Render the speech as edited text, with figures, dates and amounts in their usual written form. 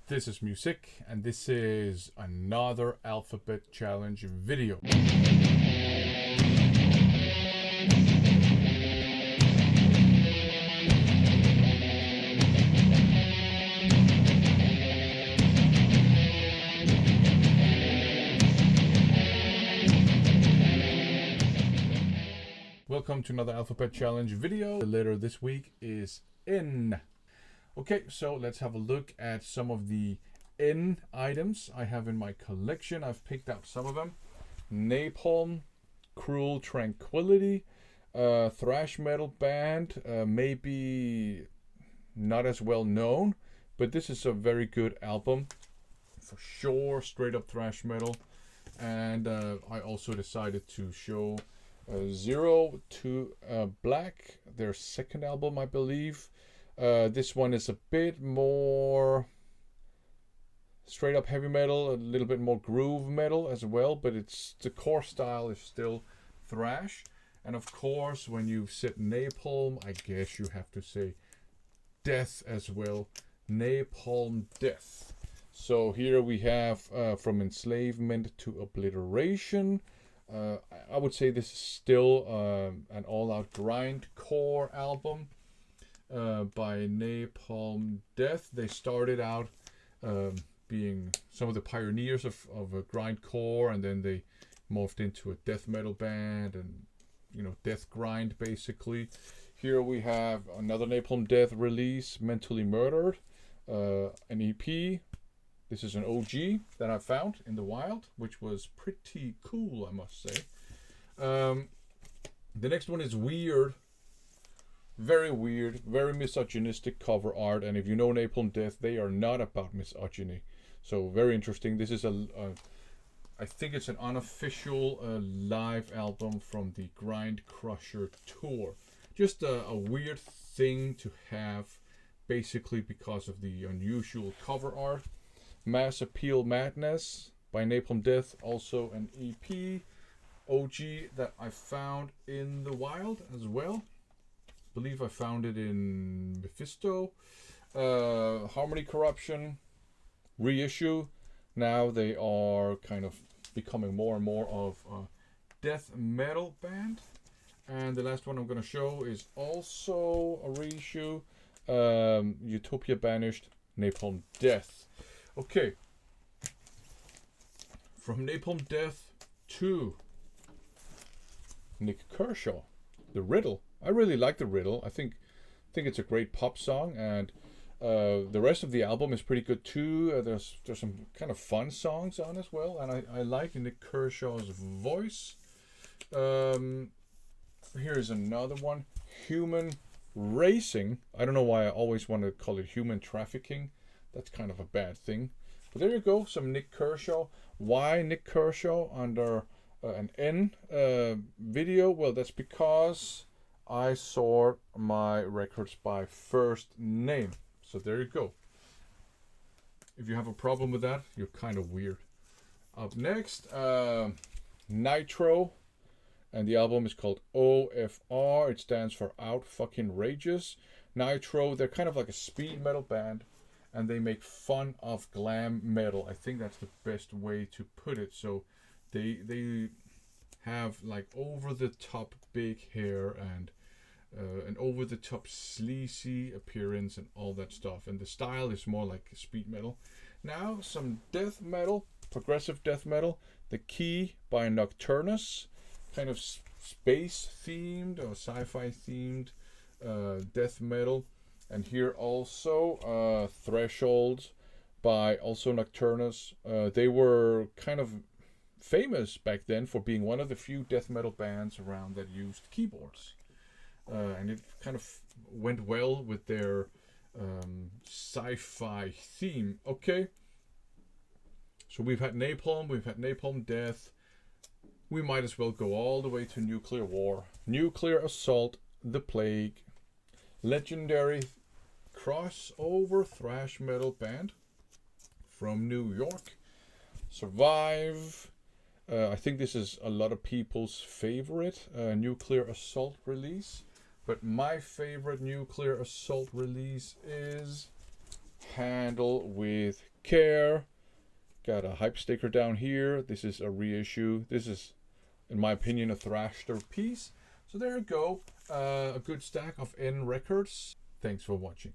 This is Music, and this is another Alphabet Challenge video. Welcome to another Alphabet Challenge video. The letter this week is N. Okay, so let's have a look at some of the N items I have in my collection. I've picked out some of them. Napalm, Cruel Tranquility, thrash metal band, maybe not as well known, but this is a very good album for sure, straight up thrash metal. And I also decided to show Zero to Black, their second album, I believe. This one is a bit more straight up heavy metal, a little bit more groove metal as well, but the core style is still thrash. And of course, when you said Napalm, I guess you have to say Death as well. Napalm Death. So here we have From Enslavement to Obliteration. I would say this is still an all-out grindcore album. By Napalm Death. They started out being some of the pioneers of a grindcore, and then they morphed into a death metal band and, death grind basically. Here we have another Napalm Death release, Mentally Murdered, an EP. This is an OG that I found in the wild, which was pretty cool, I must say. The next one is Weird. Very weird, very misogynistic cover art, and if you know Napalm Death, they are not about misogyny. So very interesting. This is I think it's an unofficial live album from the Grind Crusher tour. Just a weird thing to have, basically because of the unusual cover art. Mass Appeal Madness by Napalm Death, also an EP, OG that I found in the wild as well. Believe I found it in Mephisto. Harmony Corruption reissue. Now they are kind of becoming more and more of a death metal band. And the last one I'm going to show is also a reissue. Utopia Banished, Napalm Death. Okay. From Napalm Death to Nik Kershaw, The Riddle. I really like The Riddle. I think it's a great pop song, and the rest of the album is pretty good too. There's some kind of fun songs on as well, and I like Nik Kershaw's voice. Here's another one, Human Racing. I don't know why I always want to call it human trafficking. That's kind of a bad thing. But there you go, some Nik Kershaw. Why Nik Kershaw under an N video? Well, that's because I sort my records by first name. So there you go. If you have a problem with that, you're kind of weird. Up next, Nitro. And the album is called OFR. It stands for Out Fucking Rages. Nitro, they're kind of like a speed metal band. And they make fun of glam metal. I think that's the best way to put it. So they have like over the top big hair and an over the top sleazy appearance and all that stuff, and the style is more like speed metal. Now some death metal, progressive death metal. The Key by Nocturnus, kind of space themed or sci-fi themed death metal. And here also Threshold by also Nocturnus. They were kind of famous back then for being one of the few death metal bands around that used keyboards. And it kind of went well with their sci-fi theme. Okay. So we've had Napalm, we've had Napalm Death. We might as well go all the way to Nuclear War. Nuclear Assault, The Plague. Legendary crossover thrash metal band from New York. Survive. I think this is a lot of people's favorite Nuclear Assault release. But my favorite Nuclear Assault release is handle with care. Got a hype sticker down here. This is a reissue. This is, in my opinion, a Thrasher piece. So there you go. A good stack of N records. Thanks for watching.